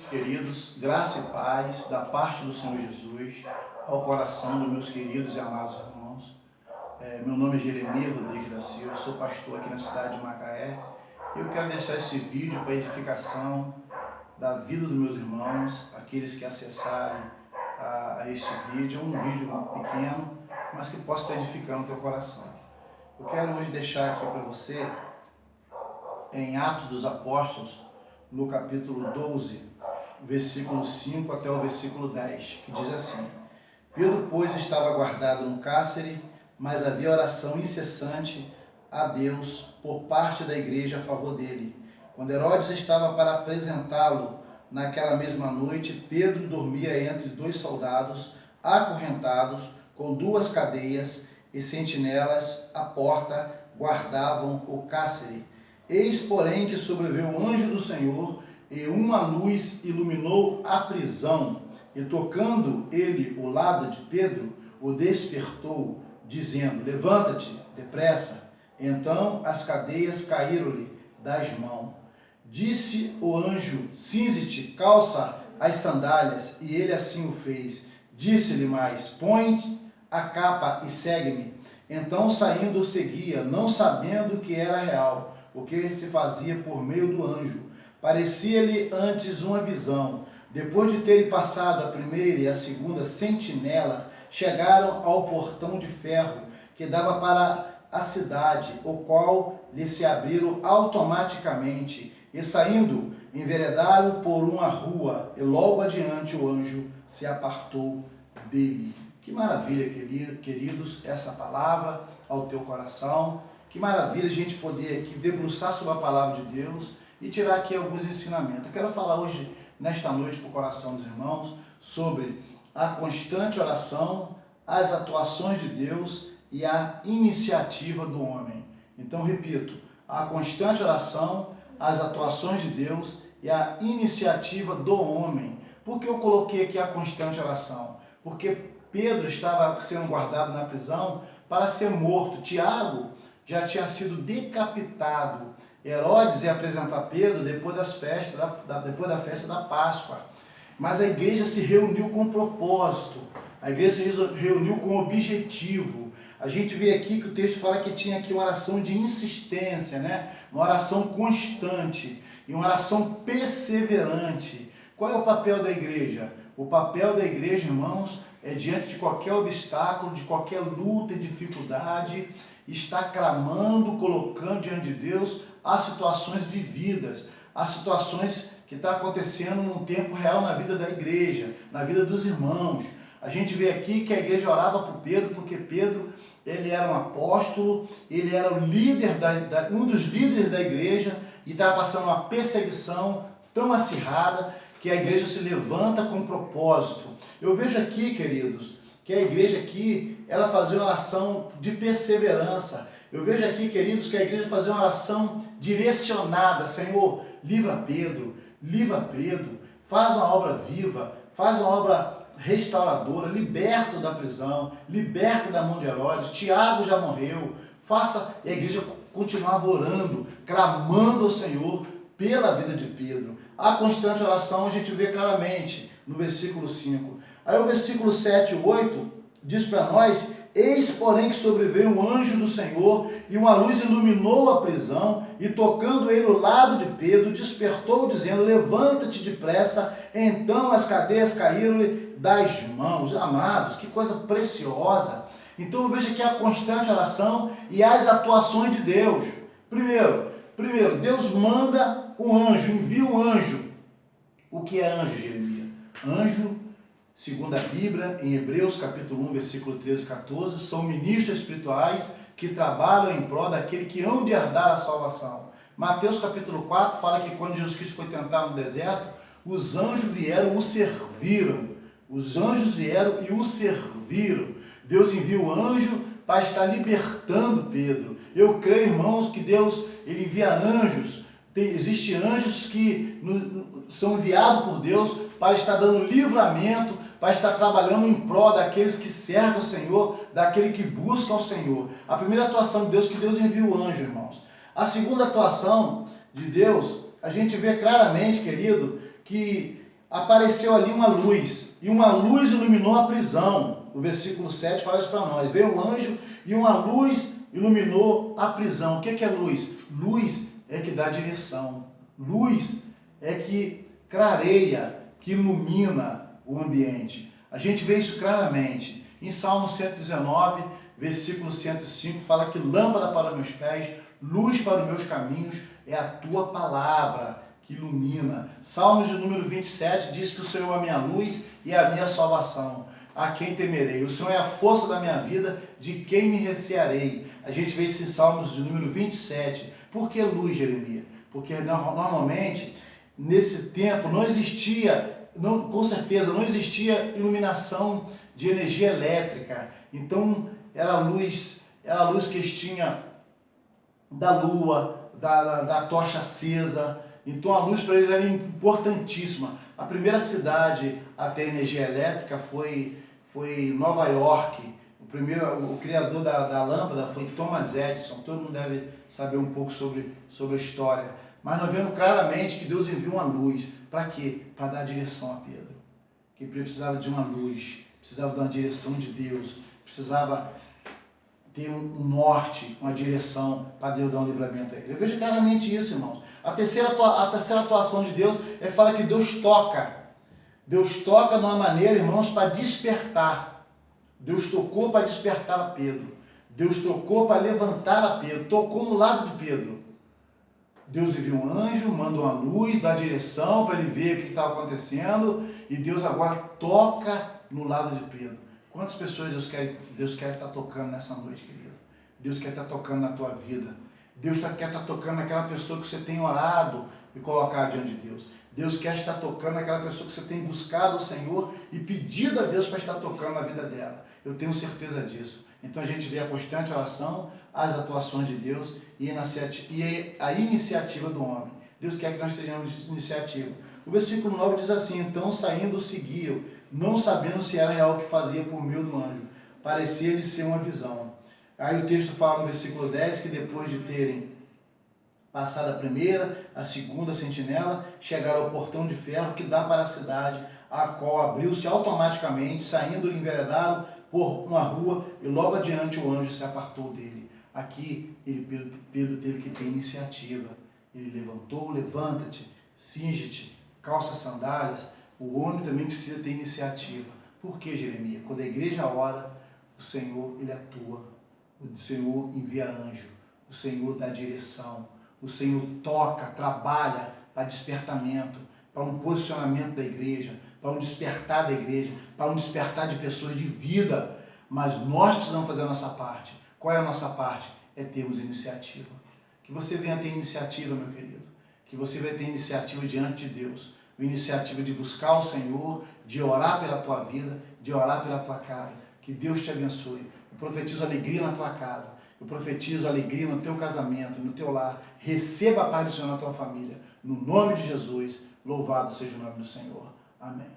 Queridos, graça e paz da parte do Senhor Jesus ao coração dos meus queridos e amados irmãos. Meu nome é Jeremias Rodrigues da Silva, sou pastor aqui na cidade de Macaé. Eu quero deixar esse vídeo para edificação da vida dos meus irmãos, aqueles que acessarem a este vídeo. É um vídeo pequeno, mas que possa estar edificando o teu coração. Eu quero hoje deixar aqui para você, em Atos dos Apóstolos, no capítulo 12, versículo 5 até o versículo 10, que diz assim: Pedro, pois, estava guardado no cárcere, mas havia oração incessante a Deus por parte da igreja a favor dele. Quando Herodes estava para apresentá-lo naquela mesma noite, Pedro dormia entre dois soldados, acorrentados, com duas cadeias, e sentinelas à porta guardavam o cárcere. Eis, porém, que sobreveio o anjo do Senhor, e uma luz iluminou a prisão, e tocando ele o lado de Pedro, o despertou, dizendo: Levanta-te depressa. Então as cadeias caíram-lhe das mãos. Disse o anjo: Cinze-te, calça as sandálias, e ele assim o fez. Disse-lhe mais: Põe a capa e segue-me. Então, saindo, o seguia, não sabendo que era real, o que se fazia por meio do anjo. Parecia-lhe antes uma visão. Depois de terem passado a primeira e a segunda sentinela, chegaram ao portão de ferro que dava para a cidade, o qual lhe se abriram automaticamente, e saindo, enveredaram por uma rua, e logo adiante o anjo se apartou dele. Que maravilha, queridos, essa palavra ao teu coração. Que maravilha a gente poder aqui debruçar sobre a palavra de Deus e tirar aqui alguns ensinamentos. Eu quero falar hoje, nesta noite, para o coração dos irmãos, sobre a constante oração, as atuações de Deus e a iniciativa do homem. Então, repito, a constante oração, as atuações de Deus e a iniciativa do homem. Por que eu coloquei aqui a constante oração? Porque Pedro estava sendo guardado na prisão para ser morto. Tiago já tinha sido decapitado. Herodes ia apresentar Pedro depois das festas, depois da festa da Páscoa. Mas a igreja se reuniu com propósito. A igreja se reuniu com objetivo. A gente vê aqui que o texto fala que tinha aqui uma oração de insistência, né? Uma oração constante e uma oração perseverante. Qual é o papel da igreja? O papel da igreja, irmãos, é diante de qualquer obstáculo, de qualquer luta e dificuldade, estar clamando, colocando diante de Deus as situações vividas, as situações que estão acontecendo num tempo real na vida da igreja, na vida dos irmãos. A gente vê aqui que a igreja orava por Pedro, porque Pedro, ele era um apóstolo, ele era o líder um dos líderes da igreja, e estava passando uma perseguição tão acirrada, que a igreja se levanta com propósito. Eu vejo aqui, queridos, que a igreja aqui, ela fazia uma oração de perseverança. Eu vejo aqui, queridos, que a igreja fazia uma oração direcionada. Senhor, livra Pedro, faz uma obra viva, faz uma obra restauradora, liberta da prisão, liberta da mão de Herodes. Tiago já morreu. E a igreja continuava orando, clamando ao Senhor pela vida de Pedro. A constante oração a gente vê claramente no versículo 5. Aí o versículo 7 e 8 diz para nós: Eis, porém, que sobreveio um anjo do Senhor, e uma luz iluminou a prisão, e tocando ele o lado de Pedro, despertou, dizendo: Levanta-te depressa. Então as cadeias caíram-lhe das mãos. Amados, que coisa preciosa. Então eu vejo aqui a constante oração e as atuações de Deus. Primeiro, Deus manda um anjo, envia um anjo. O que é anjo, Jeremias? Anjo, segundo a Bíblia, em Hebreus capítulo 1, versículo 13 e 14, são ministros espirituais que trabalham em prol daquele que hão de herdar a salvação. Mateus capítulo 4 fala que quando Jesus Cristo foi tentar no deserto, os anjos vieram e o serviram. Os anjos vieram e o serviram. Deus envia o anjo para estar libertando Pedro. Eu creio, irmãos, que Deus ele envia anjos. Existem anjos que são enviados por Deus para estar dando livramento, para estar trabalhando em prol daqueles que servem o Senhor, daquele que busca o Senhor. A primeira atuação de Deus, que Deus envia o anjo, irmãos. A segunda atuação de Deus, a gente vê claramente, querido, que apareceu ali uma luz, e uma luz iluminou a prisão. O versículo 7 fala isso para nós. Veio um anjo e uma luz iluminou a prisão. O que é luz? Luz é que dá direção. Luz é que clareia, que ilumina o ambiente. A gente vê isso claramente. Em Salmo 119, versículo 105, fala que lâmpada para meus pés, luz para os meus caminhos, é a tua palavra que ilumina. Salmos de número 27 diz que o Senhor é a minha luz e a minha salvação. A quem temerei? O Senhor é a força da minha vida, de quem me recearei? A gente vê isso em Salmos de número 27. Por que luz, Jeremias? Porque normalmente, nesse tempo, não existia, com certeza, não existia iluminação de energia elétrica. Então, era a luz que eles tinham da lua, da tocha acesa. Então, a luz para eles era importantíssima. A primeira cidade a ter energia elétrica foi Nova York. O criador da lâmpada foi Thomas Edison. Todo mundo deve saber um pouco sobre a história. Mas nós vemos claramente que Deus enviou uma luz. Para quê? Para dar direção a Pedro. Que precisava de uma luz, precisava de uma direção de Deus, precisava ter um norte, uma direção para Deus dar um livramento a ele. Eu vejo claramente isso, irmãos. A terceira atuação de Deus fala que Deus toca. Deus toca de uma maneira, irmãos, para despertar. Deus tocou para despertar a Pedro. Deus tocou para levantar a Pedro. Tocou no lado de Pedro. Deus enviou um anjo, manda uma luz, dá direção para ele ver o que estava acontecendo. E Deus agora toca no lado de Pedro. Quantas pessoas Deus quer estar tocando nessa noite, querido? Deus quer estar tocando na tua vida. Deus quer estar tocando naquela pessoa que você tem orado e colocado diante de Deus. Deus quer estar tocando naquela pessoa que você tem buscado o Senhor e pedido a Deus para estar tocando na vida dela. Eu tenho certeza disso. Então a gente vê a constante oração, as atuações de Deus e a iniciativa do homem. Deus quer que nós tenhamos iniciativa. O versículo 9 diz assim: então saindo seguiam, não sabendo se era real o que fazia por meio do anjo. Parecia-lhe ser uma visão. Aí o texto fala no versículo 10 que depois de terem passado a primeira, a segunda sentinela, chegaram ao portão de ferro que dá para a cidade, a qual abriu-se automaticamente, saindo e enveredaram por uma rua, e logo adiante o anjo se apartou dele. Aqui Pedro teve que ter iniciativa. Ele levantou: levanta-te, cinge-te, calça sandálias. O homem também precisa ter iniciativa. Por que, Jeremias? Quando a igreja ora, o Senhor, ele atua. O Senhor envia anjo. O Senhor dá direção. O Senhor toca, trabalha para despertamento, para um posicionamento da igreja, para um despertar da igreja, para um despertar de pessoas de vida. Mas nós precisamos fazer a nossa parte. Qual é a nossa parte? É termos iniciativa. Que você venha ter iniciativa, meu querido. Que você venha ter iniciativa diante de Deus. A iniciativa de buscar o Senhor, de orar pela tua vida, de orar pela tua casa. Que Deus te abençoe. Eu profetizo alegria na tua casa. Eu profetizo alegria no teu casamento, no teu lar. Receba a paz do Senhor na tua família. No nome de Jesus, louvado seja o nome do Senhor. Amém.